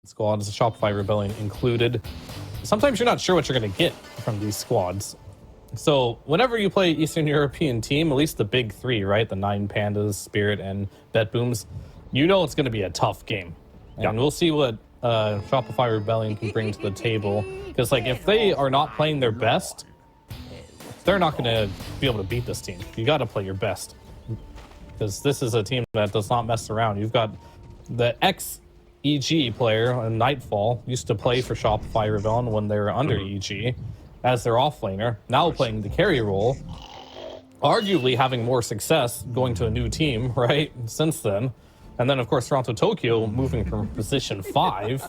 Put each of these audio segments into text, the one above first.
squads, Shopify Rebellion included. Sometimes you're not sure what you're going to get from these squads. So whenever you play Eastern European team, at least the big three, right? The 9 Pandas, Spirit, and BetBooms, you know it's going to be a tough game. And we'll see what Shopify Rebellion can bring to the table. Because like if they are not playing their best, they're not going to be able to beat this team. You got to play your best. Because this is a team that does not mess around. You've got the ex-EG player, Nightfall, used to play for Shopify Rebellion when they were under EG as their offlaner, now playing the carry role, arguably having more success going to a new team, right, since then. And then, of course, Toronto Tokyo moving from position 5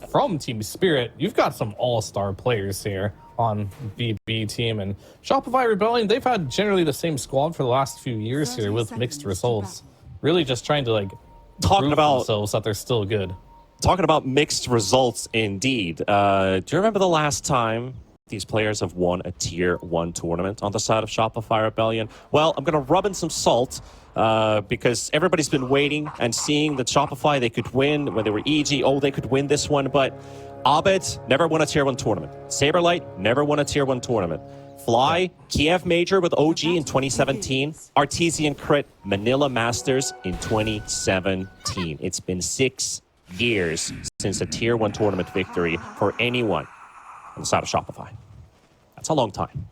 from Team Spirit. You've got some all-star players here on BB team. And Shopify Rebellion, they've had generally the same squad for the last few years here with mixed results. Really just trying to, like, prove themselves that they're still good. Talking about mixed results, indeed. Do you remember the last time these players have won a Tier 1 tournament on the side of Shopify Rebellion? Well, I'm going to rub in some salt because everybody's been waiting and seeing that Shopify, they could win when they were EG. Oh, they could win this one. But Abed never won a Tier 1 tournament. Saberlight never won a Tier 1 tournament. Fly, Kiev Major with OG in 2017. Artesian Crit, Manila Masters in 2017. It's been 6 years since a Tier 1 tournament victory for anyone on the side of Shopify. That's a long time.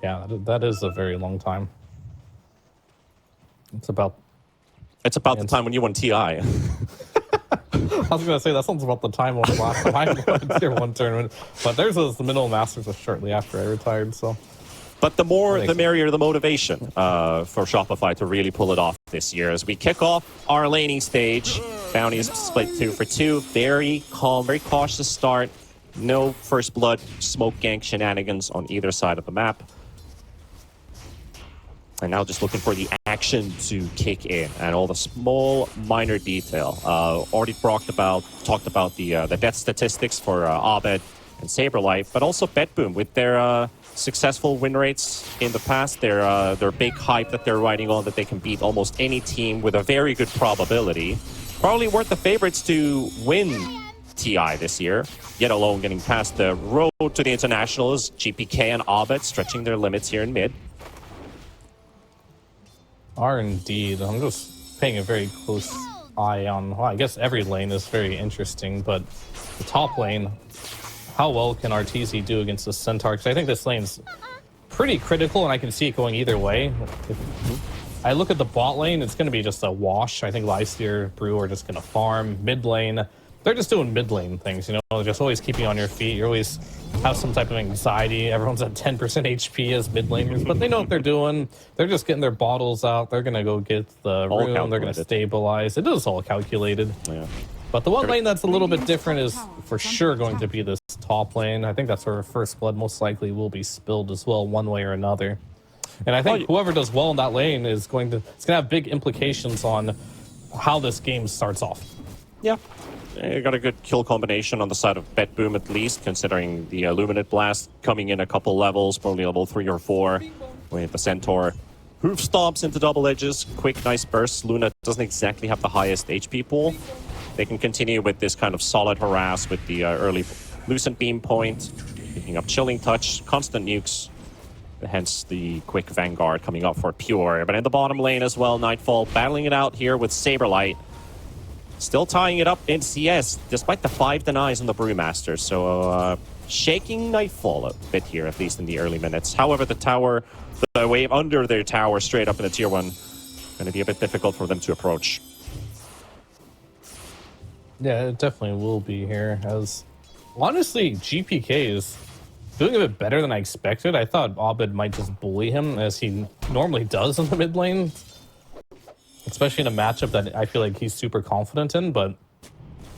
Yeah, that is a very long time. It's about the time when you won TI. I was going to say, that sounds about the time when the last time I won a Tier 1 tournament. But theirs was the Middle Masters was shortly after I retired, so. But the more, the merrier the motivation for Shopify to really pull it off this year. As we kick off our laning stage, Bounty is split 2 for 2. Very calm, very cautious start. No first blood, smoke gank shenanigans on either side of the map. And now just looking for the action to kick in and all the small, minor detail. Already talked about the death statistics for Abed and Saberlight, but also BetBoom with their successful win rates in the past. Their big hype that they're riding on, that they can beat almost any team with a very good probability. Probably weren't the favorites to win TI this year, yet alone getting past the road to the internationals. GPK and Abed stretching their limits here in mid. Are indeed. I'm just paying a very close eye on, well, I guess every lane is very interesting, but the top lane, how well can RTZ do against the Centaur? Because I think this lane's pretty critical, and I can see it going either way. If I look at the bot lane, it's going to be just a wash. I think Lysteer, Brew are just going to farm. Mid lane, they're just doing mid lane things, you know, just always keeping on your feet. You always have some type of anxiety. Everyone's at 10% HP as mid laners, but they know what they're doing. They're just getting their bottles out. They're going to go get the room. They're going to stabilize. It is all calculated. Yeah. But the one lane that's a little bit different is for sure going to be this top lane. I think that's where first blood most likely will be spilled as well, one way or another. And I think whoever does well in that lane is it's going to have big implications on how this game starts off. Yeah. You got a good kill combination on the side of BetBoom, at least, considering the Illuminate Blast coming in a couple levels, probably level 3 or 4, with the Centaur. Hoof stomps into double edges, quick, nice bursts. Luna doesn't exactly have the highest HP pool. They can continue with this kind of solid harass with the early Lucent Beam point, picking up Chilling Touch, constant nukes, hence the quick Vanguard coming up for Pure. But in the bottom lane as well, Nightfall battling it out here with Saberlight. Still tying it up in CS, despite the 5 denies on the Brewmaster. So shaking Nightfall a bit here, at least in the early minutes. However, the wave under their tower straight up in the Tier 1, going to be a bit difficult for them to approach. Yeah, it definitely will be here. As honestly, GPK is doing a bit better than I expected. I thought Abed might just bully him, as he normally does in the mid lane. Especially in a matchup that I feel like he's super confident in, but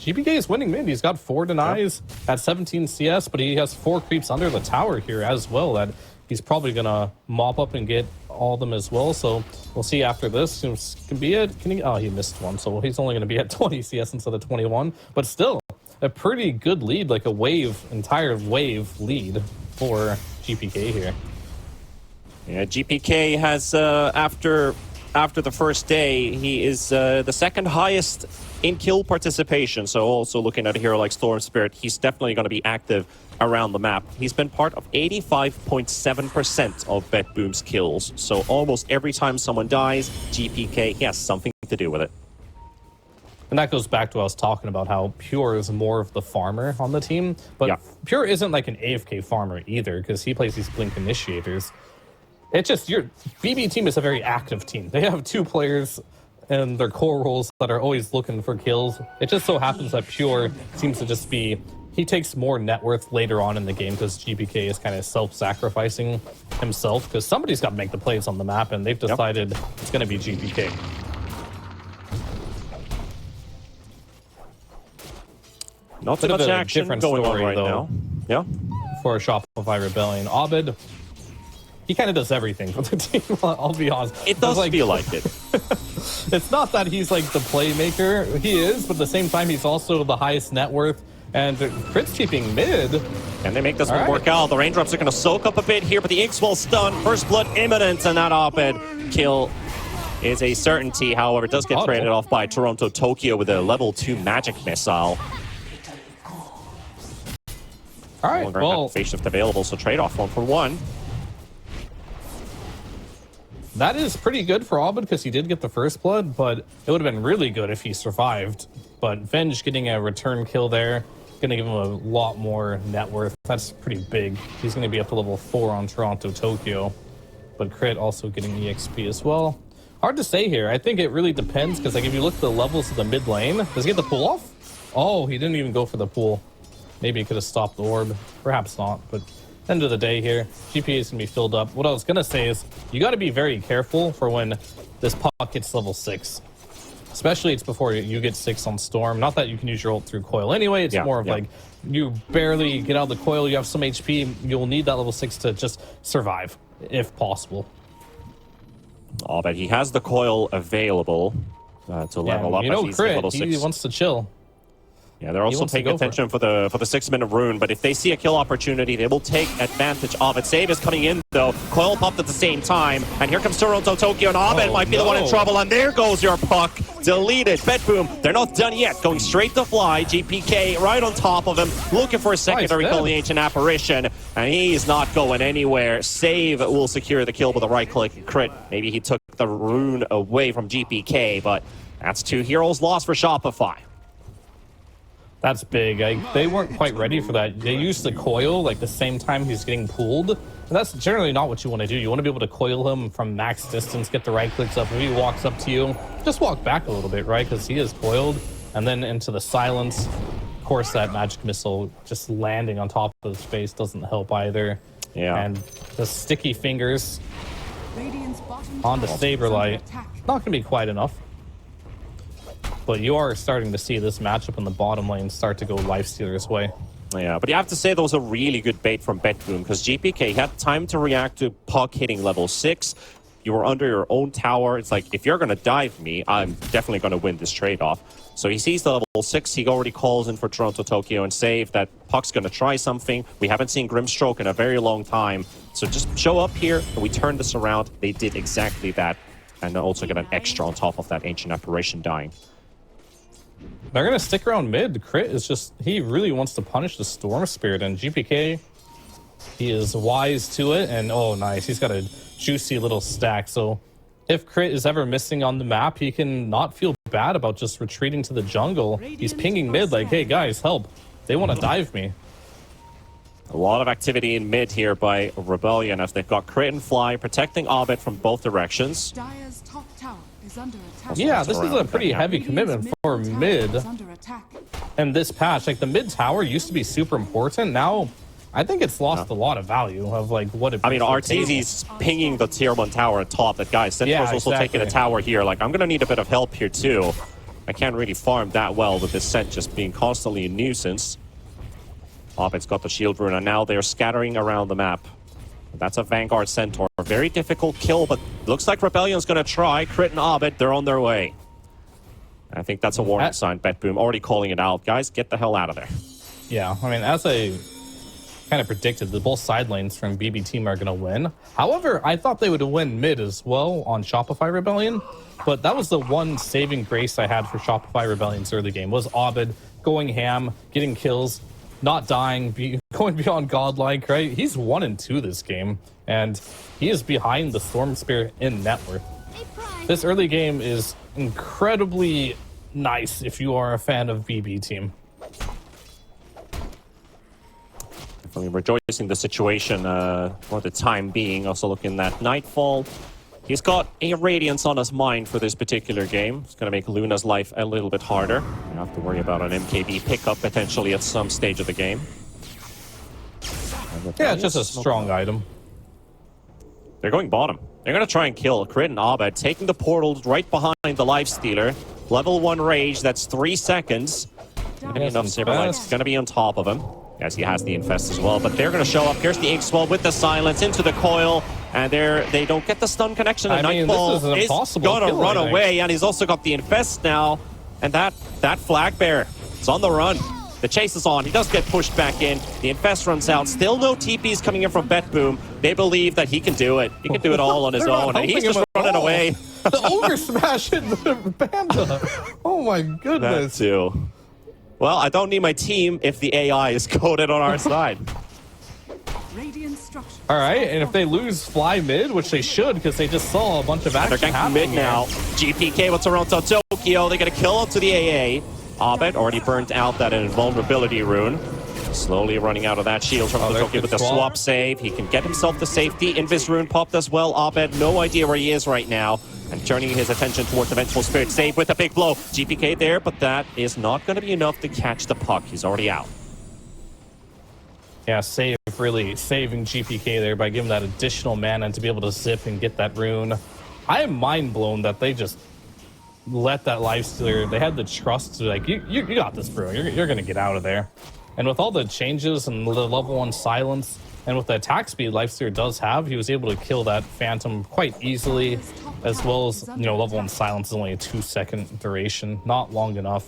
GPK is winning mid. He's got 4 denies at 17 CS, but he has 4 creeps under the tower here as well that he's probably going to mop up and get all of them as well. So we'll see after this. Can be it. Oh, he missed one, so he's only going to be at 20 CS instead of 21. But still, a pretty good lead, like a entire wave lead for GPK here. Yeah, GPK has, after after the first day, he is the second highest in kill participation. So also looking at a hero like Storm Spirit, he's definitely going to be active around the map. He's been part of 85.7% of BetBoom's kills. So almost every time someone dies, GPK, he has something to do with it. And that goes back to what I was talking about, how Pure is more of the farmer on the team. But Yeah. Pure isn't like an AFK farmer either, because he plays these Blink Initiators. It's just, your BB team is a very active team. They have 2 players and their core roles that are always looking for kills. It just so happens that Pure seems to just be, he takes more net worth later on in the game because GPK is kind of self-sacrificing himself, because somebody's got to make the plays on the map, and they've decided it's going to be GPK. Not too much action going on right now. Yeah. For Shopify Rebellion. Abed, he kind of does everything for the team, I'll be honest. It does feel like it. It's not that he's like the playmaker. He is, but at the same time, he's also the highest net worth. And Crit's keeping mid. And they make this one work out. The raindrops are going to soak up a bit here, but the Inks will stun. First blood imminent, and that Abed kill is a certainty. However, it does get traded off by Toronto Tokyo with a level 2 magic missile. All right, well, phase shift available, so trade off 1 for 1. That is pretty good for Abed because he did get the first blood, but it would have been really good if he survived. But Venge getting a return kill there, going to give him a lot more net worth. That's pretty big. He's going to be up to level 4 on Toronto Tokyo. But Crit also getting EXP as well. Hard to say here. I think it really depends, because like if you look at the levels of the mid lane, does he get the pull off? Oh, he didn't even go for the pull. Maybe he could have stopped the orb. Perhaps not, but end of the day here, GPA is going to be filled up. What I was going to say is you got to be very careful for when this puck hits level 6. Especially it's before you get 6 on Storm. Not that you can use your ult through coil anyway. It's more of like you barely get out of the coil, you have some HP. You'll need that level 6 to just survive, if possible. Oh, but he has the coil available to level up. You know, he's Crit, level 6. he wants to chill. Yeah, they're also paying attention for the 6-minute rune, but if they see a kill opportunity, they will take advantage of it. Save is coming in, though. Coil popped at the same time, and here comes Toronto Tokyo, and Abed might be the one in trouble, and there goes your puck. Deleted. BetBoom, they're not done yet. Going straight to fly. GPK right on top of him, looking for a secondary kill, the Ancient Apparition, and he's not going anywhere. Save will secure the kill with a right-click crit. Maybe he took the rune away from GPK, but that's 2 heroes lost for Shopify. That's big. They weren't quite ready for that. They used the coil like the same time he's getting pulled. And that's generally not what you want to do. You want to be able to coil him from max distance, get the right clicks up. If he walks up to you, just walk back a little bit, right? Because he is coiled. And then into the silence. Of course, that magic missile just landing on top of his face doesn't help either. Yeah. And the sticky fingers on the Saberlight, not going to be quite enough. But you are starting to see this matchup in the bottom lane start to go Lifestealer's way. Yeah, but you have to say that was a really good bait from BetBoom, because GPK had time to react to puck hitting level 6. You were under your own tower. It's like, if you're going to dive me, I'm definitely going to win this trade-off. So he sees the level 6. He already calls in for Toronto Tokyo and save that puck's going to try something. We haven't seen Grimstroke in a very long time. So just show up here, and we turn this around. They did exactly that, and also get an extra on top of that Ancient Apparition dying. They're going to stick around mid. Crit is just, he really wants to punish the Storm Spirit, and GPK, he is wise to it, and oh, nice. He's got a juicy little stack, so if Crit is ever missing on the map, he can not feel bad about just retreating to the jungle. He's pinging mid like, hey, guys, help. They want to dive me. A lot of activity in mid here by Rebellion, as they've got Crit and Fly protecting Abed from both directions. Dire's top tower is under attack. Yeah, this is a pretty heavy commitment for mid. And this patch, like the mid tower used to be super important. Now, I think it's lost a lot of value of like what it. I mean, Arteezy's pinging the tier 1 tower at top. That guy, Centaur's also taking a tower here. Like, I'm gonna need a bit of help here too. I can't really farm that well with this Cent just being constantly a nuisance. Abed's got the shield rune, and now they're scattering around the map. That's a Vanguard Centaur. Very difficult kill, but looks like Rebellion's going to try. Crit and Abed, they're on their way. I think that's a warning sign. BetBoom already calling it out. Guys, get the hell out of there. Yeah, I mean, as a kind of predicted that both side lanes from BB team are going to win. However, I thought they would win mid as well on Shopify Rebellion, but that was the one saving grace I had for Shopify Rebellion's early game was Abed going ham, getting kills, not dying, going beyond godlike, right? He's 1-2 this game, and he is behind the Storm Spirit in net worth. This early game is incredibly nice if you are a fan of BB team. Definitely rejoicing the situation for the time being. Also looking at Nightfall. He's got a Radiance on his mind for this particular game. It's going to make Luna's life a little bit harder. You have to worry about an MKB pickup potentially at some stage of the game. Yeah, it's just a strong item. They're going bottom. They're going to try and kill Crit and Abed, taking the portals right behind the Lifestealer. Level 1 Rage, that's 3 seconds. Gonna be enough Saberlight's going to be on top of him. Yes, he has the Infest as well, but they're going to show up. Here's the Ink-Swell with the Silence into the coil, and they don't get the stun connection. And Nightfall is going to run away, and he's also got the Infest now. And that Flag Bearer is on the run. The chase is on. He does get pushed back in. The Infest runs out. Still no TPs coming in from BetBoom. They believe that he can do it. He can do it all on his own, and he's just running away. The Ogre Smash in the Panda. Oh my goodness. That too. Well, I don't need my team if the AI is coded on our side. All right, and if they lose Fly mid, which they should because they just saw a bunch of action happening mid now. GPK with Toronto Tokyo. They're going to kill up to the AA. Abed already burnt out that invulnerability rune. Slowly running out of that shield from Tokyo with the swap save. He can get himself the safety. Invis rune popped as well. Abed, no idea where he is right now. And turning his attention towards the Vengeful Spirit save with a big blow. GPK there, but that is not going to be enough to catch the puck. He's already out. Yeah, really saving GPK there by giving that additional mana to be able to zip and get that rune. I am mind blown that they just let that Lifestealer, they had the trust to like, you got this, bro. You're going to get out of there. And with all the changes and the level 1 silence, and with the attack speed Lifestealer does have, he was able to kill that Phantom quite easily, as well as, level 1 silence is only a 2-second duration, not long enough.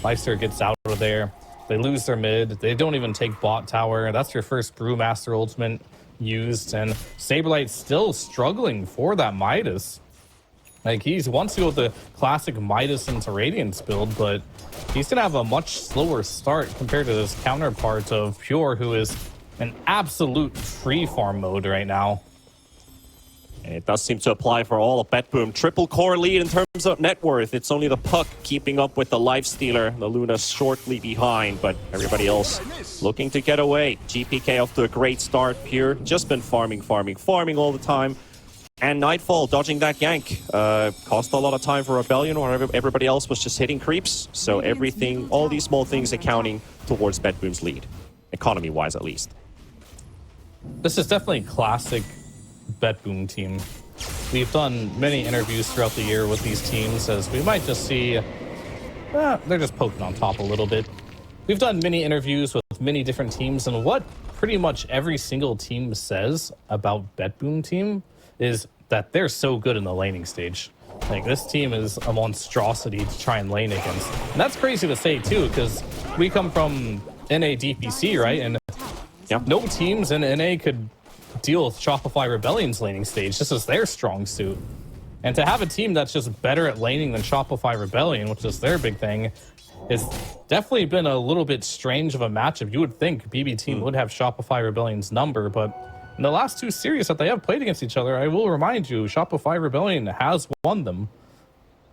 Lifestealer gets out of there. They lose their mid. They don't even take bot tower. That's your first Brewmaster ultimate used, and Saberlight's still struggling for that Midas. Like, he wants to go with the classic Midas into Radiance build, but he's going to have a much slower start compared to his counterpart of Pure, who is an absolute free farm mode right now. And it does seem to apply for all of BetBoom. Triple core lead in terms of net worth. It's only the puck keeping up with the Lifestealer. The Luna shortly behind, but everybody else looking to get away. GPK off to a great start. Pure just been farming all the time. And Nightfall dodging that gank cost a lot of time for Rebellion, or everybody else was just hitting creeps. So everything, all these small things accounting towards BetBoom's lead, economy-wise at least. This is definitely classic BetBoom team. We've done many interviews throughout the year with these teams, as we might just see they're just poking on top a little bit. We've done many interviews with many different teams, and what pretty much every single team says about BetBoom team is that they're so good in the laning stage. Like, this team is a monstrosity to try and lane against. And that's crazy to say too, because we come from NA DPC, right? And no teams in NA could deal with Shopify Rebellion's laning stage. This is their strong suit. And to have a team that's just better at laning than Shopify Rebellion, which is their big thing, it's definitely been a little bit strange of a matchup. You would think BB team would have Shopify Rebellion's number, but in the last 2 series that they have played against each other, I will remind you, Shopify Rebellion has won them.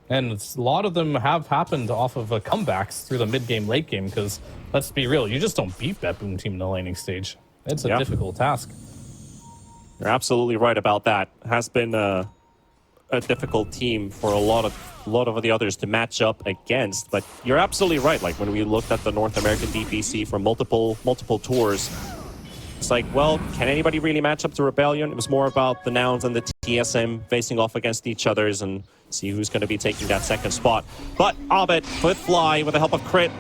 And a lot of them have happened off of comebacks through the mid-game, late game, because let's be real, you just don't beat BetBoom team in the laning stage. It's a difficult task. You're absolutely right about that. It has been a difficult team for a lot of the others to match up against. But you're absolutely right. Like, when we looked at the North American DPC for multiple tours, it's like, well, can anybody really match up to Rebellion? It was more about the Nouns and the TSM facing off against each others and see who's going to be taking that second spot. But Abed with Fly with the help of Crit,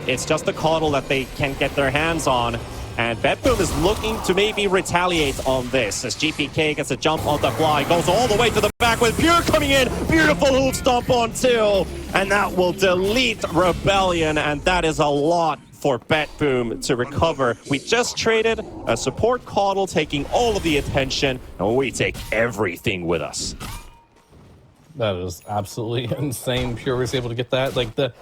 it's just a coddle that they can get their hands on. And BetBoom is looking to maybe retaliate on this as GPK gets a jump on the Fly, goes all the way to the back with Pure coming in. Beautiful hoof stomp on 2, and that will delete Rebellion, and that is a lot for BetBoom to recover. We just traded a support Caudle taking all of the attention, and we take everything with us. That is absolutely insane. Pure was able to get that. Like, the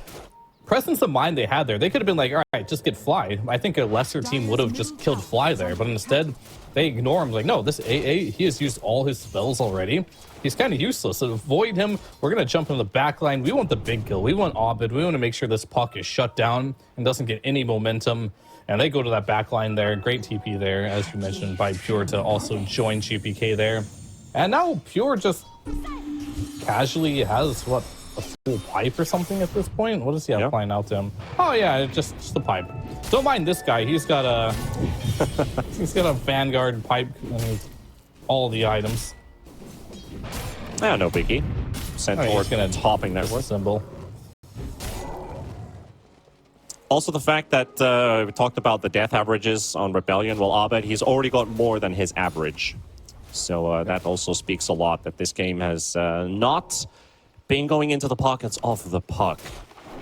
presence of mind they had there, they could have been like, all right, just get Fly. I think a lesser team would have just killed Fly there, but instead they ignore him. Like, no, this AA, he has used all his spells already. He's kind of useless. So avoid him. We're going to jump in the back line. We want the big kill. We want Abed. We want to make sure this puck is shut down and doesn't get any momentum. And they go to that back line there. Great TP there, as you mentioned, by Pure to also join GPK there. And now Pure just casually has, what, a full pipe or something at this point? What does he have flying out to him? Oh yeah, just the pipe. Don't mind this guy. He's got a he's got a Vanguard pipe and all the items. Yeah, no biggie. Centaur gonna topping that work. Symbol. Also, the fact that we talked about the death averages on Rebellion. Well, Abed, he's already got more than his average. So that also speaks a lot that this game has not been going into the pockets of the puck.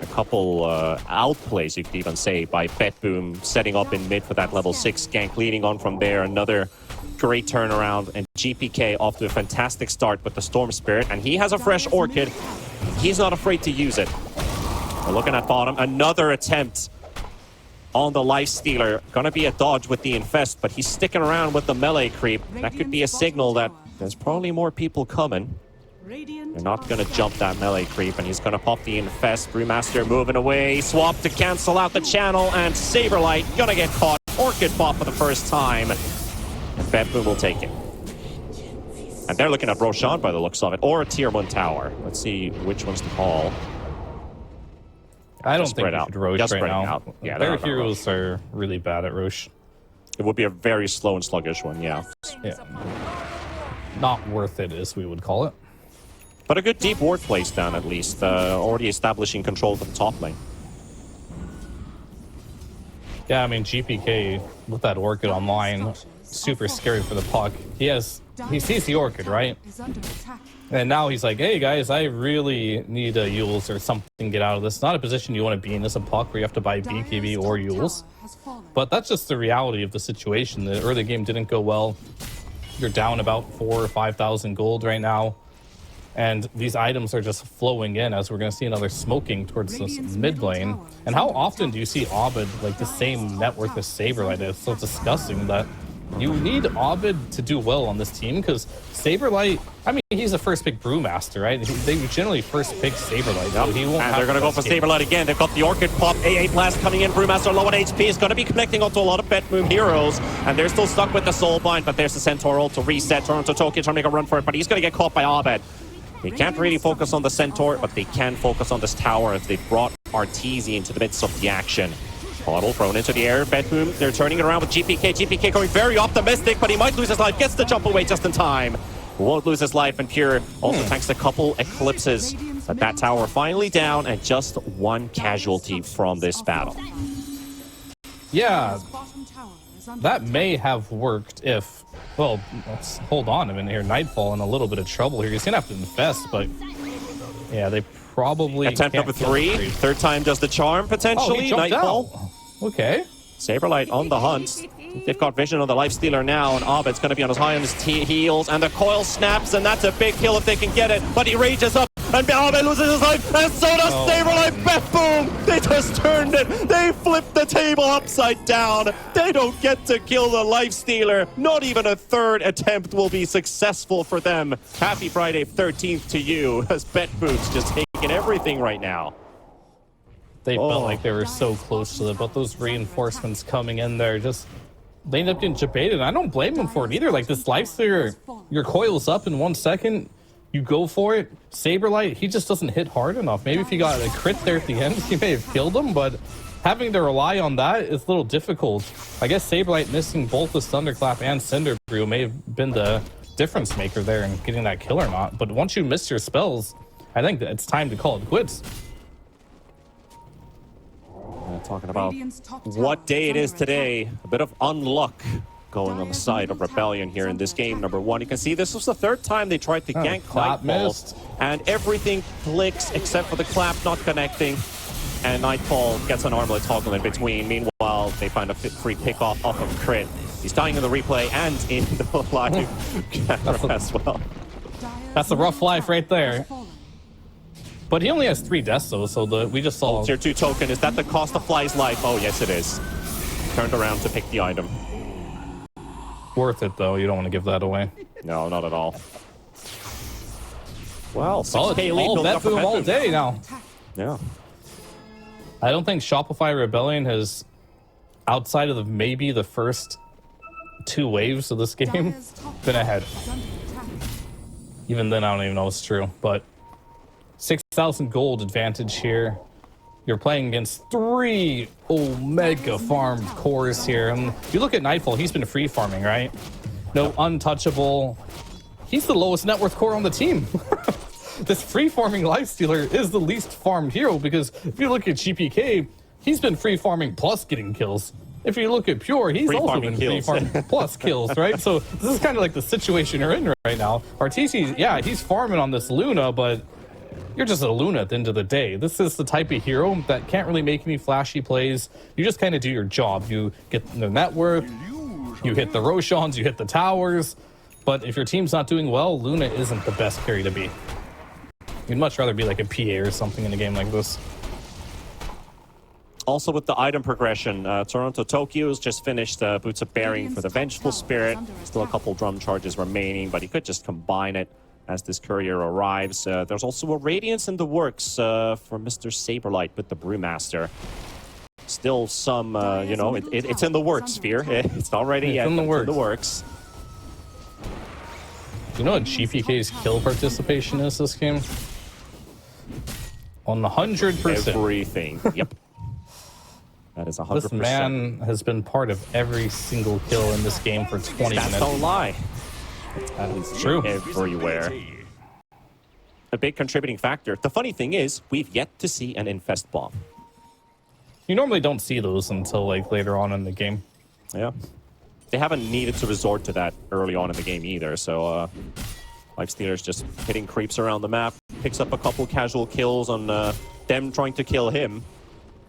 A couple outplays, you could even say, by BetBoom setting up in mid for that level 6 gank, leading on from there. Another great turnaround, and GPK off to a fantastic start with the Storm Spirit, and he has a fresh Orchid. He's not afraid to use it. We're looking at bottom. Another attempt on the Lifestealer. Gonna be a dodge with the Infest, but he's sticking around with the melee creep. That could be a signal that there's probably more people coming. They're not going to jump that melee creep, and he's going to pop the Infest. Brewmaster moving away. Swap to cancel out the channel, and Saberlight going to get caught. Orchid pop for the first time. And BetBoom will take it. And they're looking at Roshan by the looks of it, or a Tier 1 tower. Let's see which one's to call. I don't think we should Roche right now. Out. Yeah, their heroes are really bad at Roche. It would be a very slow and sluggish one, yeah. Not worth it, as we would call it. But a good deep ward place down, at least. Already establishing control of the top lane. Yeah, I mean, GPK with that Orchid online, super scary for the puck. He sees the Orchid, right? And now he's like, hey guys, I really need a Yules or something, get out of this. It's not a position you want to be in as a puck where you have to buy BKB or Yules. But that's just the reality of the situation. The early game didn't go well. You're down about 4,000 or 5,000 gold right now. And these items are just flowing in as we're going to see another smoking towards this mid lane. And how often do you see Abed like the same net worth as Saberlight? It's so disgusting that you need Abed to do well on this team, because Saberlight, I mean, he's a first pick Brewmaster, right? They generally first pick Saberlight. So he won't and they're going to go for Saberlight again. They've got the Orchid pop, AA Blast coming in. Brewmaster low on HP is going to be connecting onto a lot of BetBoom heroes, and they're still stuck with the Soulbind, but there's the Centaur ult to reset. Toronto Tokyo trying to make a run for it, but he's going to get caught by Abed. They can't really focus on the Centaur, but they can focus on this tower as they've brought Arteezy into the midst of the action. Caudle thrown into the air. BetBoom, they're turning it around with GPK. GPK going very optimistic, but he might lose his life. Gets the jump away just in time. Won't lose his life, and Pure also thanks to a couple eclipses. But that tower finally down, and just one casualty from this battle. Yeah, that may have worked if, well, let's hold on a minute here. Nightfall in a little bit of trouble here. He's gonna have to infest, but yeah, they probably attempt number 3. Third time does the charm potentially. Nightfall. Out. Okay. Saberlight on the hunt. They've got vision on the Lifestealer now, and Abed's going to be on his high on his heels, and the coil snaps, and that's a big kill if they can get it. But he rages up, and Abed loses his life, and so does Saberlight. BetBoom! They just turned it. They flipped the table upside down. They don't get to kill the Lifestealer. Not even a third attempt will be successful for them. Happy Friday 13th to you, as BetBoom's just taking everything right now. They felt like they were so close to it, but those reinforcements coming in there just, they end up getting debated. I don't blame them for it either. Like, this Lifestealer, your coil's up in 1 second, you go for it. Saberlight, he just doesn't hit hard enough. Maybe if he got a crit there at the end, he may have killed him, but having to rely on that is a little difficult. I guess Saberlight missing both the Thunderclap and Cinderbrew may have been the difference maker there in getting that kill or not. But once you miss your spells, I think that it's time to call it quits. Talking about what day it is today. A bit of unluck going on the side of Rebellion here in this game number 1. You can see this was the third time they tried to gank clap Nightfall, and everything clicks except for the clap not connecting. and Nightfall gets an armlet toggle in between. Meanwhile, they find a free pick off of Crit. He's dying in the replay and in the live camera as well. That's a rough life right there. But he only has 3 deaths though, so we just saw... Tier 2 token, is that the cost of Fly's life? Oh, yes it is. Turned around to pick the item. Worth it though, you don't want to give that away. No, not at all. Well, 6K all lead building up for BetBoom all BetBoom. day now. Yeah. I don't think Shopify Rebellion has, outside of maybe the first 2 waves of this game, been ahead. Even then, I don't even know it's true, but 6,000 gold advantage here. You're playing against 3 Omega farmed cores here. And if you look at Nightfall, he's been free farming, right? No untouchable. He's the lowest net worth core on the team. This free farming Lifestealer is the least farmed hero because if you look at GPK, he's been free farming plus getting kills. If you look at Pure, he's Free also farming been free kills. farming plus kills, right? So this is kind of like the situation you're in right now. RTC, yeah, he's farming on this Luna, but you're just a Luna at the end of the day. This is the type of hero that can't really make any flashy plays. You just kind of do your job. You get the net worth, you hit the Roshans, you hit the towers. But if your team's not doing well, Luna isn't the best carry to be. You'd much rather be like a PA or something in a game like this. Also with the item progression, Toronto Tokyo's just finished Boots of Bearing for the Vengeful Spirit. Still a couple drum charges remaining, but he could just combine it as this courier arrives. There's also a Radiance in the works for Mr. Saberlight with the Brewmaster. Still some, you know, it's in the works, Fear. It's not ready yet. In the works. It's in the works. Do you know what GPK's kill participation is this game? On 100%. Everything. Yep. That is 100%. This man has been part of every single kill in this game for 20 That's minutes. don't lie. That is true. Everywhere. A big contributing factor. The funny thing is, we've yet to see an infest bomb. You normally don't see those until like later on in the game. Yeah. They haven't needed to resort to that early on in the game either, so Lifestealer's just hitting creeps around the map, picks up a couple casual kills on them trying to kill him.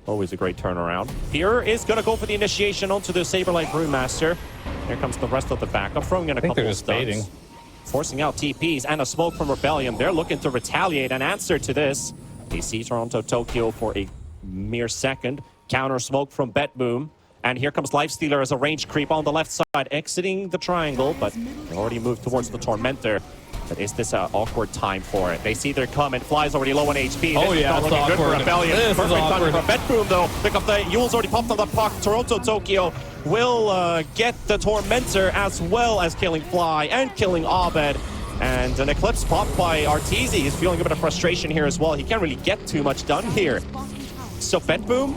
Always a great turnaround. Fear is going to go for the initiation onto the Saberlight Brewmaster. Here comes the rest of the backup, throwing in a couple of stuns. Forcing out TPs and a smoke from Rebellion. They're looking to retaliate and answer to this. They see Toronto Tokyo for a mere second. Counter smoke from BetBoom. And here comes Lifestealer as a range creep on the left side, exiting the triangle, but they already moved towards the Tormentor. But is this an awkward time for it? They see their coming. Fly's already low on HP. Oh, this yeah, is not looking good for Rebellion. This Perfect is timing awkward. for BetBoom, though. Pick up the Yule's already popped on the puck. Toronto Tokyo will get the Tormentor as well as killing Fly and killing Abed. And an Eclipse popped by Arteezy. He's feeling a bit of frustration here as well. He can't really get too much done here. So BetBoom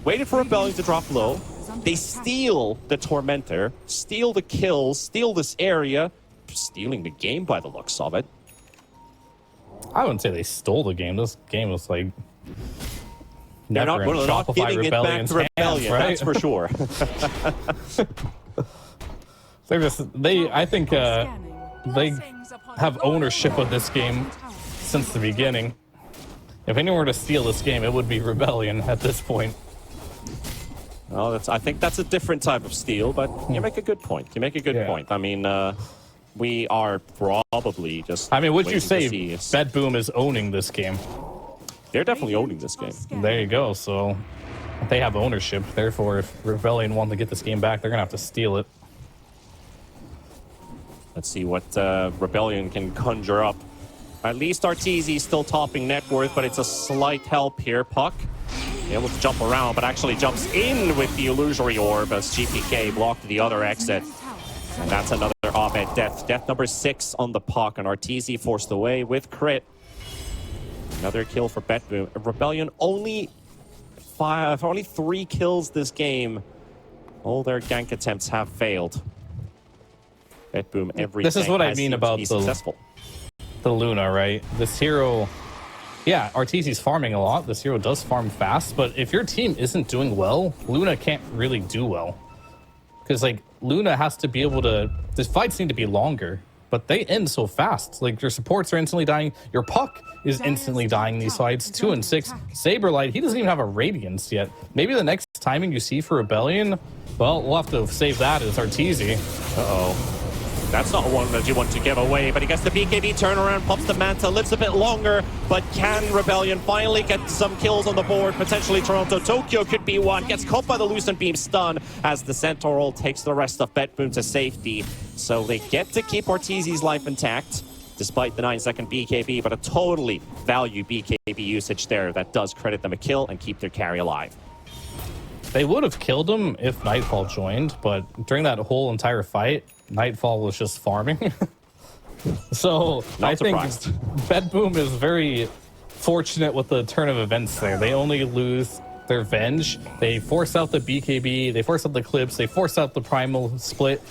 waited for Rebellion to drop low. They steal the Tormentor, steal the kills, steal this area, stealing the game by the looks of it. I wouldn't say they stole the game. This game was like They're never not, in not Shopify giving it back Rebellion's to Rebellion, hands, right? that's for sure. I think they have ownership of this game since the beginning. If anyone were to steal this game, it would be Rebellion at this point. Well, I think that's a different type of steal, but you make a good point. You make a good point. I mean, we are probably just. I mean, would you waiting say to see BetBoom is owning this game? They're definitely owning this game. There you go. So they have ownership. Therefore, if Rebellion want to get this game back, they're gonna have to steal it. Let's see what Rebellion can conjure up. At least Arteezy still topping net worth, but it's a slight help here. Puck able to jump around, but actually jumps in with the illusory orb as GPK blocked the other exit. And that's another Abed death. Death number 6 on the puck, and Arteezy forced away with crit. Another kill for BetBoom. Rebellion only 3 kills this game. All their gank attempts have failed. BetBoom everything. This is what I mean about the Luna, right? This hero, yeah, Arteezy's farming a lot. This hero does farm fast, but if your team isn't doing well, Luna can't really do well. Because, like, Luna has to be able to... The fights need to be longer. but they end so fast. Like, your supports are instantly dying. Your puck is instantly dying in these fights. 2 and 6. Saberlight, he doesn't even have a Radiance yet. Maybe the next timing you see for Rebellion, well, we'll have to save that as Arteezy. Uh-oh. That's not one that you want to give away, but he gets the BKB turnaround, pops the Manta, lives a bit longer, but can Rebellion finally get some kills on the board? Potentially Toronto. Tokyo could be one. Gets caught by the Lucent Beam stun as the Centaur takes the rest of BetBoom to safety. So they get to keep Ortizi's life intact, despite the 9-second BKB, but a totally value BKB usage there that does credit them a kill and keep their carry alive. They would have killed him if Nightfall joined, but during that whole entire fight, Nightfall was just farming. So Not I surprised. think BetBoom is very fortunate with the turn of events there. They only lose their Venge. They force out the BKB, they force out the clips, they force out the primal split.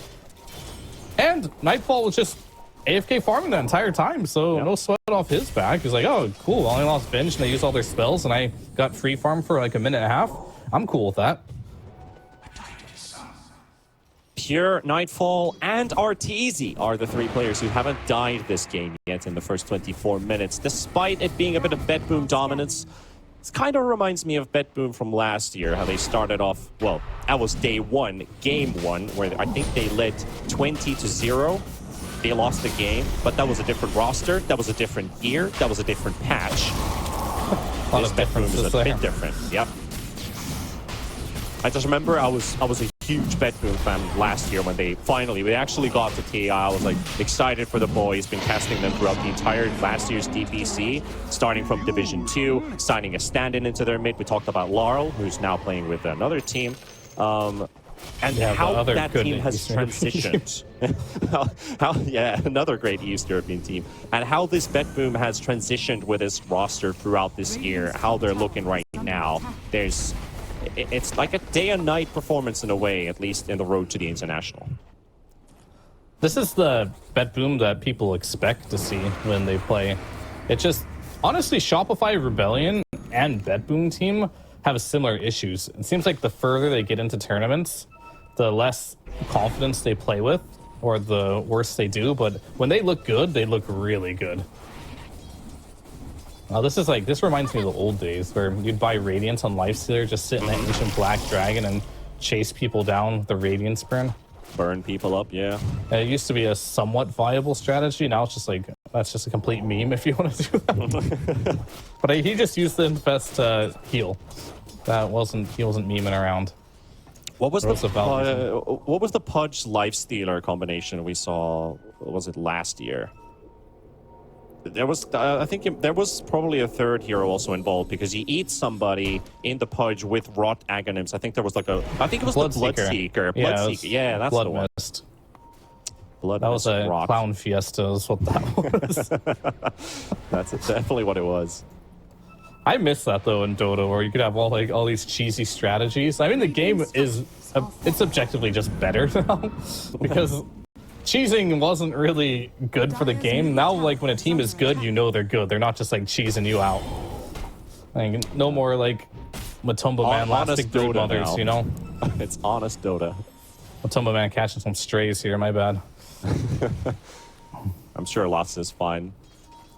And Nightfall was just AFK farming the entire time, so no sweat off his back. He's like, oh, cool, I only lost Venge and they used all their spells and I got free farm for like a minute and a half. I'm cool with that. Pure, Nightfall, and Arteezy are the three players who haven't died this game yet in the first 24 minutes, despite it being a bit of BetBoom dominance. This kind of reminds me of BetBoom from last year, how they started off, well, that was day one, game one, where I think they led 20-0. They lost the game, but that was a different roster, that was a different gear, that was a different patch. A lot This of BetBoom differences is a there. bit different, yep. I just remember I was a huge BetBoom fan last year when they actually got to TI. I was like excited for the boys, been casting them throughout the entire last year's DPC, starting from Division 2, signing a stand-in into their mid. We talked about Laurel, who's now playing with another team. And Yeah, how the other that good team has Eastern European transitioned. Another great East European team. And how this BetBoom has transitioned with this roster throughout this year, how they're looking right now. It's like a day and night performance in a way, at least in the road to the international. This is the BetBoom that people expect to see when they play. It just, honestly, Shopify, Rebellion, and BetBoom team have similar issues. It seems like the further they get into tournaments, the less confidence they play with, or the worse they do. But when they look good, they look really good. This reminds me of the old days where you'd buy Radiance on Lifestealer, just sit in that ancient black dragon and chase people down with the Radiance burn. Burn people up, yeah. It used to be a somewhat viable strategy. Now it's just like, that's just a complete meme if you want to do that. But he just used the Infest to heal. He wasn't memeing around. What was What was the Pudge Lifestealer combination we saw? Was it last year? There was, I think there was probably a third hero also involved because he eats somebody in the Pudge with Rot Aghanim's. I think it was the Bloodseeker. Yeah, that's the one. Mist. Blood That was Mist a Rot. clown fiesta is what that was. That's definitely what it was. I miss that though in Dota, where you could have all these cheesy strategies. I mean, the game it's objectively just better now because cheesing wasn't really good for the game. Now, like, when a team is good, you know they're good. They're not just like cheesing you out. Like, no more like Matumba Man Honest lastic brood Dota mothers, now. you know. It's honest Dota. Matumba Man catching some strays here. My bad. I'm sure Lots is fine.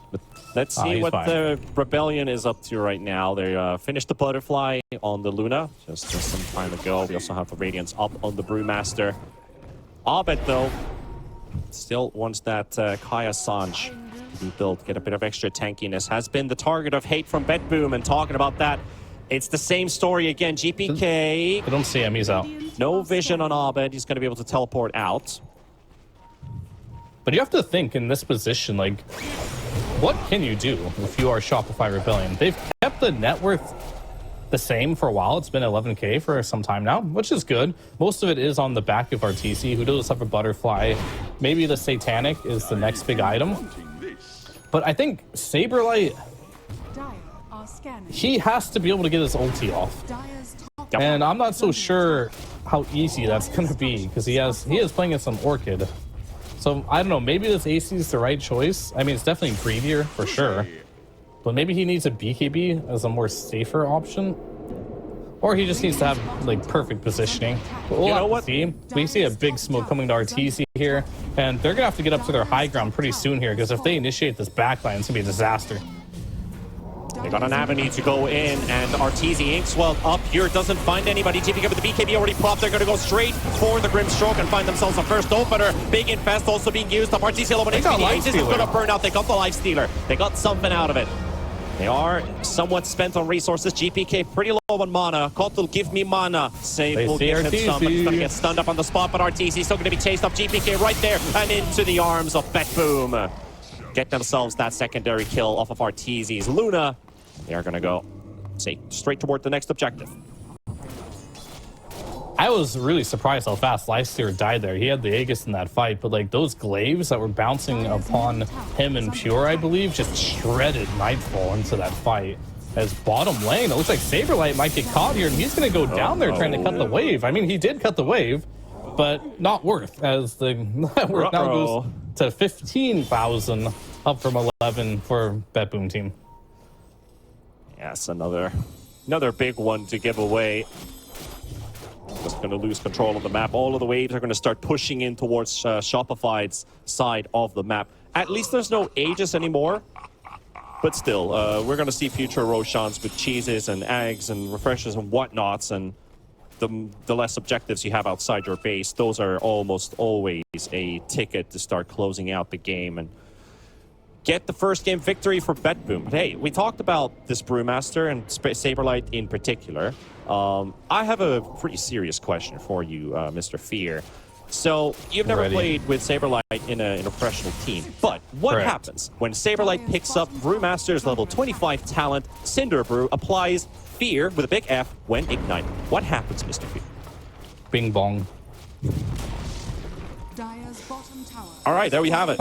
But let's see he's what fine. the Rebellion is up to right now. They finished the Butterfly on the Luna just some time ago. We also have the Radiance up on the Brewmaster. Abed, though, still wants that Kaya Sanj to be built, get a bit of extra tankiness. Has been the target of hate from BetBoom, and talking about that, it's the same story again. GPK, I don't see him. He's out. no vision on Abed. He's going to be able to teleport out. But you have to think in this position, like, what can you do if you are Shopify Rebellion? They've kept the net worth the same for a while. It's been 11k for some time now, which is good. Most of it is on the back of RTC, who does have a Butterfly. Maybe the Satanic is the next big item. But I think Saberlight, Dire are scanning. he has to be able to get his ulti off. Dire's top And I'm not so sure how easy that's going to be, because he is playing as some Orchid. So I don't know, maybe this AC is the right choice. I mean, it's definitely greedier for sure. But maybe he needs a BKB as a more safer option. Or he just needs to have like perfect positioning. But we'll have to see. We see a big smoke coming to RTZ here, and they're gonna have to get up to their high ground pretty soon here, because if they initiate this backline, it's gonna be a disaster. They got an avenue to go in, and RTZ Inkswell up here doesn't find anybody. TPK with the BKB already popped. They're going to go straight for the Grimstroke and find themselves a first opener. Big Infest also being used up. RTZ low on HP. This is going to burn out. They got the Life Stealer. They got something out of it. They are somewhat spent on resources. GPK pretty low on mana. Kotal, give me mana. Save will give him some, but he's going to get stunned up on the spot. But RTZ still going to be chased up. GPK right there and into the arms of BetBoom. Get themselves that secondary kill off of RTZ's Luna. They are going to go, say, straight toward the next objective. I was really surprised how fast Lifesteer died there. He had the Aegis in that fight, but like those glaives that were bouncing upon him and Pure, I believe, just shredded Nightfall into that fight. As bottom lane, it looks like Saberlight might get caught here, and he's going to go down there trying to cut the wave. I mean, he did cut the wave, but not worth, as the network now goes to 15,000, up from 11 for BetBoom team. Yes, another big one to give away. Just going to lose control of the map. All of the waves are going to start pushing in towards Shopify's side of the map. At least there's no Aegis anymore. But still, we're going to see future Roshans with cheeses and eggs and refreshers and whatnots. And the less objectives you have outside your base, those are almost always a ticket to start closing out the game and get the first game victory for BetBoom. But hey, we talked about this Brewmaster and Saberlight in particular. I have a pretty serious question for you, Mr. Fear. So, you've never played with Saberlight in a professional team, but what happens when Saberlight picks up Brewmaster's level 25 talent, Cinder Brew, applies Fear with a big F when Ignite? What happens, Mr. Fear? Bing bong. Dire's bottom tower. All right, there we have it.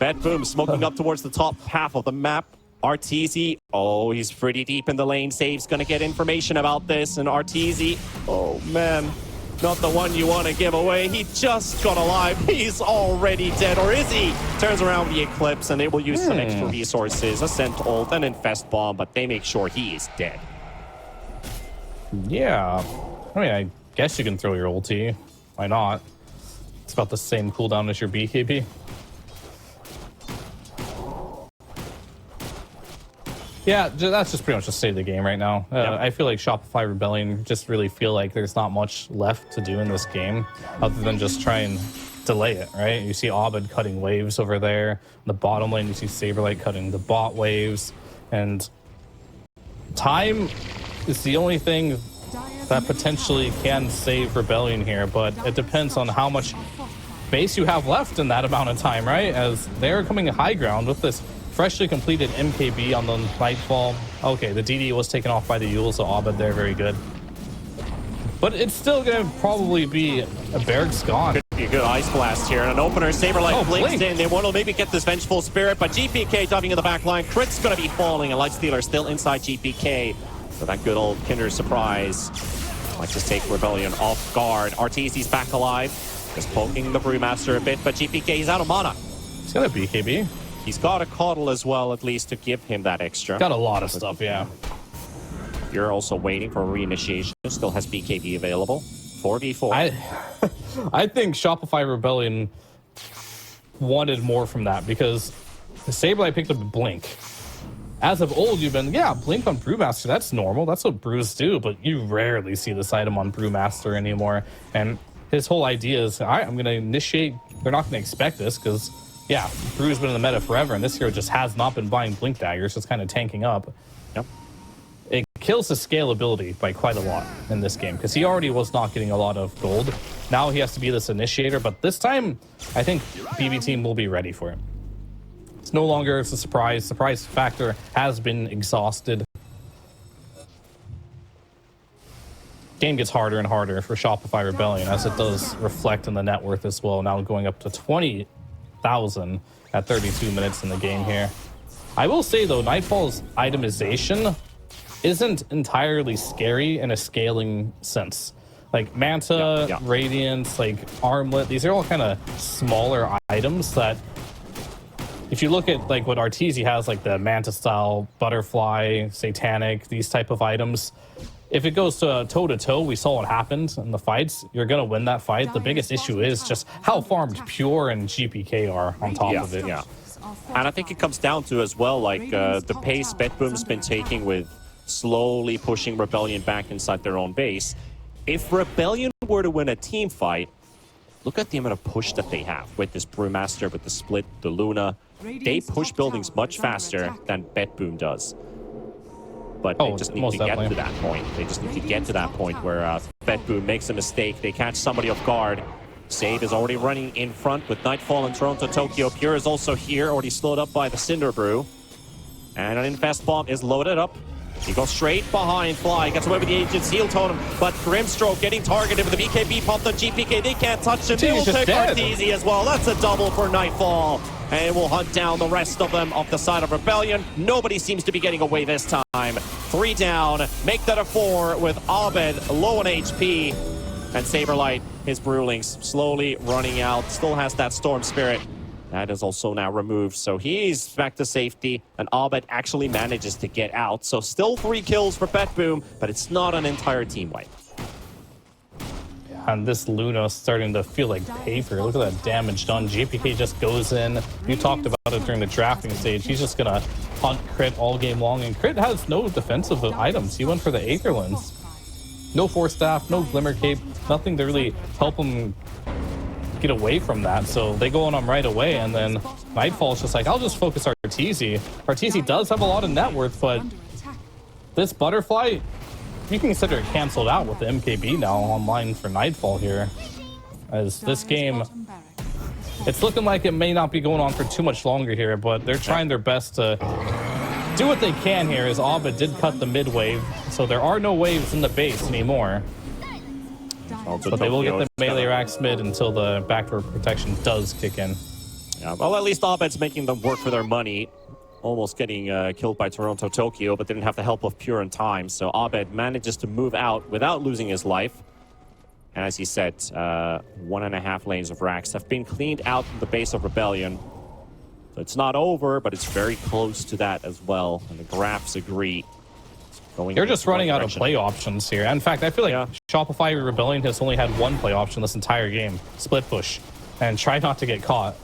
BetBoom smoking up towards the top half of the map. RTZ, oh, he's pretty deep in the lane. Save's going to get information about this. And RTZ, oh, man, not the one you want to give away. He just got alive. He's already dead. Or is he? Turns around the Eclipse, and they will use some extra resources. A Scent Ult, an Infest Bomb, but they make sure he is dead. Yeah. I mean, I guess you can throw your ulti. Why not? It's about the same cooldown as your BKB. Yeah, that's just pretty much the state of the game right now. I feel like Shopify Rebellion just really feel like there's not much left to do in this game other than just try and delay it, right? You see Abed cutting waves over there. In the bottom lane, you see Saberlight cutting the bot waves. And time is the only thing that potentially can save Rebellion here, but it depends on how much base you have left in that amount of time, right? As they're coming high ground with this freshly completed MKB on the Nightfall. Okay, the DD was taken off by the Yule, so Abed there, very good. But it's still going to probably be a Berg's gone. Could be a good Ice Blast here. And an opener, Saberlight blinks in. They want to maybe get this Vengeful Spirit, but GPK diving in the back line. Crit's going to be falling, and Light Stealer still inside GPK. So that good old Kinder surprise. Might just take Rebellion off guard. RTZ's back alive. Just poking the Brewmaster a bit, but GPK is out of mana. He's got a BKB. He's got a Coddle as well, at least, to give him that extra. Got a lot of stuff, yeah. You're also waiting for reinitiation. Still has BKB available. 4v4. I think Shopify Rebellion wanted more from that, because the Saberlight picked up a Blink. As of old, you've been, Blink on Brewmaster, that's normal. That's what Brews do, but you rarely see this item on Brewmaster anymore. And his whole idea is, all right, I'm going to initiate. They're not going to expect this, because Brew's been in the meta forever, and this hero just has not been buying Blink Daggers, so it's kind of tanking up. Yep. It kills his scalability by quite a lot in this game, because he already was not getting a lot of gold. Now he has to be this initiator, but this time, I think BB team will be ready for it. It's no longer a surprise. Surprise factor has been exhausted. Game gets harder and harder for Shopify Rebellion, as it does reflect in the net worth as well, now going up to 20,000 at 32 minutes in the game here. I will say, though, Nightfall's itemization isn't entirely scary in a scaling sense. Like Manta, Radiance, like Armlet, these are all kind of smaller items that if you look at like what Arteezy has, like the Manta style, Butterfly, Satanic, these type of items, if it goes to toe-to-toe, we saw what happened in the fights. You're going to win that fight. The biggest issue is just how farmed Pure and GPK are on top of it. Yeah. And I think it comes down to as well, like the pace BetBoom's been taking with slowly pushing Rebellion back inside their own base. If Rebellion were to win a team fight, look at the amount of push that they have with this Brewmaster, with the Split, the Luna. They push buildings much faster than BetBoom does. But they just need to get to that point. They just need to get to that point where BetBoom makes a mistake. They catch somebody off guard. Save is already running in front with Nightfall and Toronto Tokyo. Pure is also here, already slowed up by the Cinder Brew. And an Infest Bomb is loaded up. He goes straight behind Fly, gets away with the Agent's Heal Totem, but Grimstroke getting targeted with the BKB popped on GPK. They can't touch him. They will take Arteezy as well. That's a double for Nightfall. And we'll hunt down the rest of them off the side of Rebellion. Nobody seems to be getting away this time. 3 down, make that a 4 with Abed low on HP. And Saberlight, his Brewlings, slowly running out. Still has that Storm Spirit. That is also now removed, so he's back to safety, and Abed actually manages to get out. So still 3 kills for BetBoom, but it's not an entire team wipe. And this Luna's starting to feel like paper. Look at that damage done. GPK just goes in. You talked about it during the drafting stage. He's just going to hunt Crit all game long, and Crit has no defensive items. He went for the Aether Lens. No Force Staff, no Glimmer Cape, nothing to really help him get away from that. So they go on him right away, and then Nightfall's just like, I'll just focus Arteezy. Arteezy does have a lot of net worth, but this Butterfly, you can consider it canceled out with the MKB now online for Nightfall here. As this game, it's looking like it may not be going on for too much longer here, but they're trying their best to do what they can here, as Abed did cut the mid wave, so there are no waves in the base anymore. But they will get the melee racks mid until the backdoor protection does kick in. Yeah, well, at least Abed's making them work for their money. Almost getting killed by Toronto Tokyo, but didn't have the help of Pure in time. So Abed manages to move out without losing his life. And as he said, 1.5 lanes of racks have been cleaned out from the base of Rebellion. So it's not over, but it's very close to that as well. And the graphs agree. They're just running out of play options here. In fact, I feel like Shopify Rebellion has only had one play option this entire game. Split push. And try not to get caught.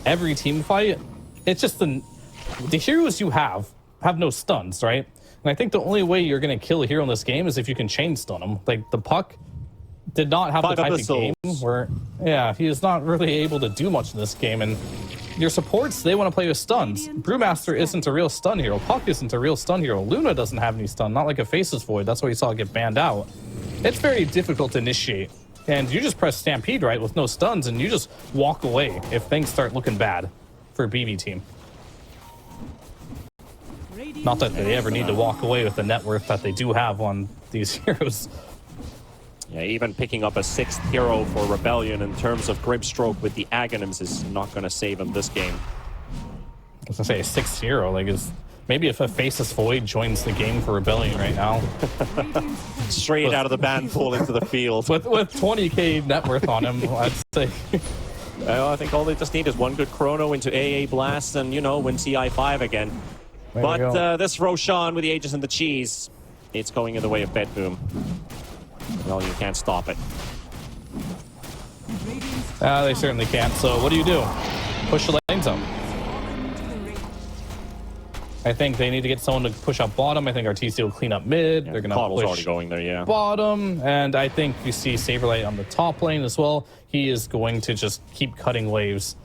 Every team fight, it's just the heroes you have no stuns, right? And I think the only way you're going to kill a hero in this game is if you can chain stun him. Like, the Puck did not have the type of game where, he is not really able to do much in this game. And your supports, they want to play with stuns. Brewmaster isn't a real stun hero. Puck isn't a real stun hero. Luna doesn't have any stun, not like a Faceless Void. That's why you saw it get banned out. It's very difficult to initiate. And you just press Stampede, right, with no stuns, and you just walk away if things start looking bad for a BB team. Not that they ever need to walk away with the net worth that they do have on these heroes. Yeah, even picking up a 6th hero for Rebellion in terms of Grimstroke with the Aghanims is not going to save him this game. I was going to say a 6th hero. Like, maybe if a Faceless Void joins the game for Rebellion right now. Straight out of the ban pool into the field. With 20k net worth on him, I'd say. Well, I think all they just need is one good chrono into AA Blast and, win TI5 again. But this Roshan with the Aegis and the Cheese, it's going in the way of BetBoom. Well, you can't stop it. They certainly can't. So what do you do? Push the lanes up. I think they need to get someone to push up bottom. I think Arteezy will clean up mid. They're going to push already going there, bottom. And I think you see Saberlight on the top lane as well. He is going to just keep cutting waves.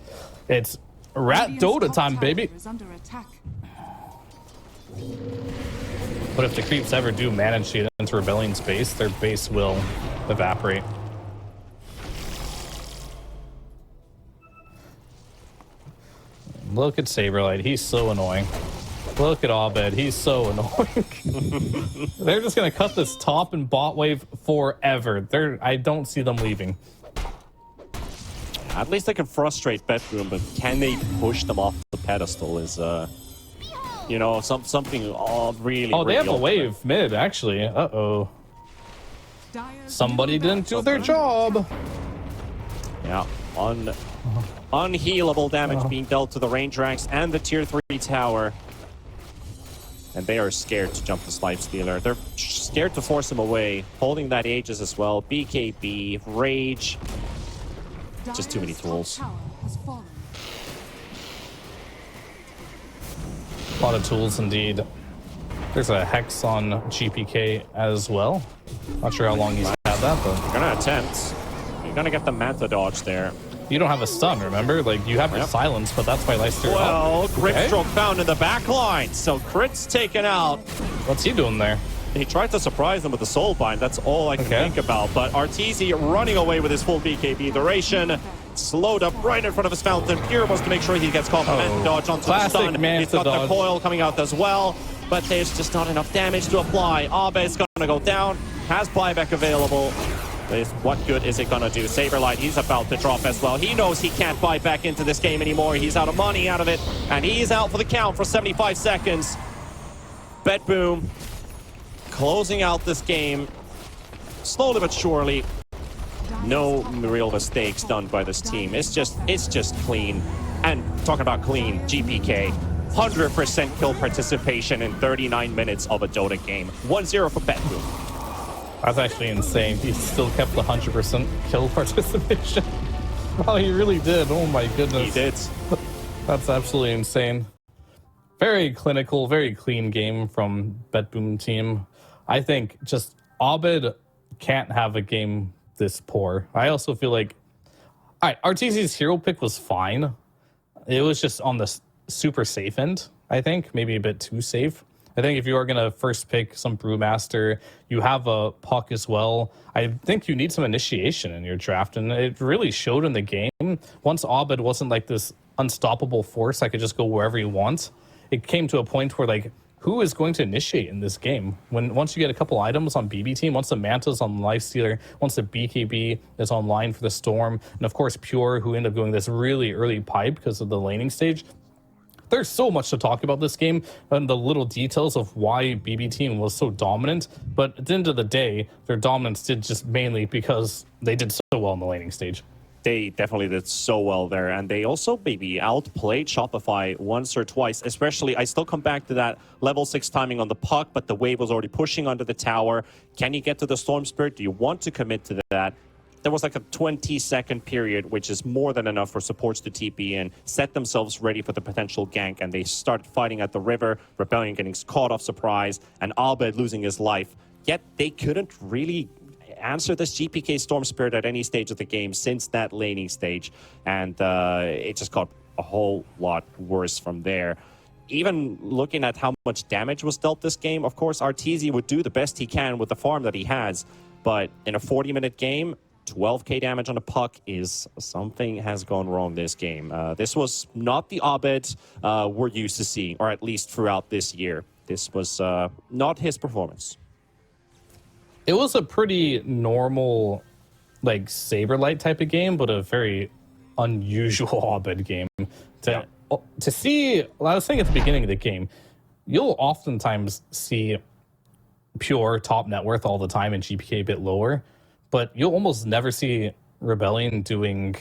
It's Rat Dota time, baby. But if the creeps ever do manage to get into Rebellion space, their base will evaporate. Look at Saberlight. He's so annoying. Look at Abed. He's so annoying. They're just going to cut this top and bot wave forever. I don't see them leaving. At least they can frustrate BetBoom, but can they push them off the pedestal is... something really. Oh, they have a wave mid, actually. Uh-oh. Somebody didn't do their job. Yeah, unhealable damage being dealt to the range ranks and the tier 3 tower. And they are scared to jump this life stealer. They're scared to force him away. Holding that Aegis as well. BKB, Rage. Just too many tools. A lot of tools indeed. There's a Hex on GPK as well. Not sure how long he's had that, but You're gonna attempt. You're gonna get the Manta dodge there. you don't have a stun, remember? Like, you have your silence, but that's why Leicester... Well, Grip Stroke found in the back line. So Crit's taken out. What's he doing there? He tried to surprise them with the Soul Bind. That's all I can think about. But Arteezy running away with his full BKB duration. Slowed up right in front of his fountain. Pure wants to make sure he gets caught. Manta dodge onto the stun. He's got the coil coming out as well. But there's just not enough damage to apply. Abe's going to go down. Has buyback available. What good is it going to do? Saberlight, he's about to drop as well. He knows he can't buy back into this game anymore. He's out of money out of it. And he's out for the count for 75 seconds. BetBoom closing out this game slowly but surely. No real mistakes done by this team. It's just clean. And talking about clean, GPK, 100% kill participation in 39 minutes of a Dota game. 1-0 for BetBoom. That's actually insane. He still kept the 100% kill participation. Oh, he really did. Oh my goodness. He did. That's absolutely insane. Very clinical, very clean game from BetBoom team. I think just Abed can't have a game this poor. I also feel like, all right, Arteezy's hero pick was fine. It was just on the super safe end, I think. Maybe a bit too safe. I think if you are going to first pick some Brewmaster, you have a puck as well. I think you need some initiation in your draft, and it really showed in the game. Once Abed wasn't like this unstoppable force, I could just go wherever you want. It came to a point where, like, who is going to initiate in this game? Once you get a couple items on BB team, once the Manta's on Lifestealer, once the BKB is online for the Storm, and of course Pure, who ended up going this really early pipe because of the laning stage. There's so much to talk about this game and the little details of why BB team was so dominant. But at the end of the day, their dominance did just mainly because they did so well in the laning stage. They definitely did so well there. And they also maybe outplayed Shopify once or twice. Especially, I still come back to that level 6 timing on the puck, but the wave was already pushing under the tower. Can you get to the Storm Spirit? Do you want to commit to that? There was like a 20-second period, which is more than enough for supports to TP in, set themselves ready for the potential gank, and they started fighting at the river, Rebellion getting caught off surprise, and Abed losing his life. Yet they couldn't really answer this GPK Storm Spirit at any stage of the game since that laning stage, and it just got a whole lot worse from there. Even looking at how much damage was dealt this game, of course, Arteezy would do the best he can with the farm that he has, but in a 40-minute game, 12k damage on a puck is something has gone wrong this game. This was not the Abed we're used to seeing, or at least throughout this year. This was not his performance. It was a pretty normal, like, Saberlight type of game, but a very unusual Abed game. To see, well, I was saying at the beginning of the game, you'll oftentimes see Pure top net worth all the time and GPK a bit lower. But you'll almost never see Rebellion doing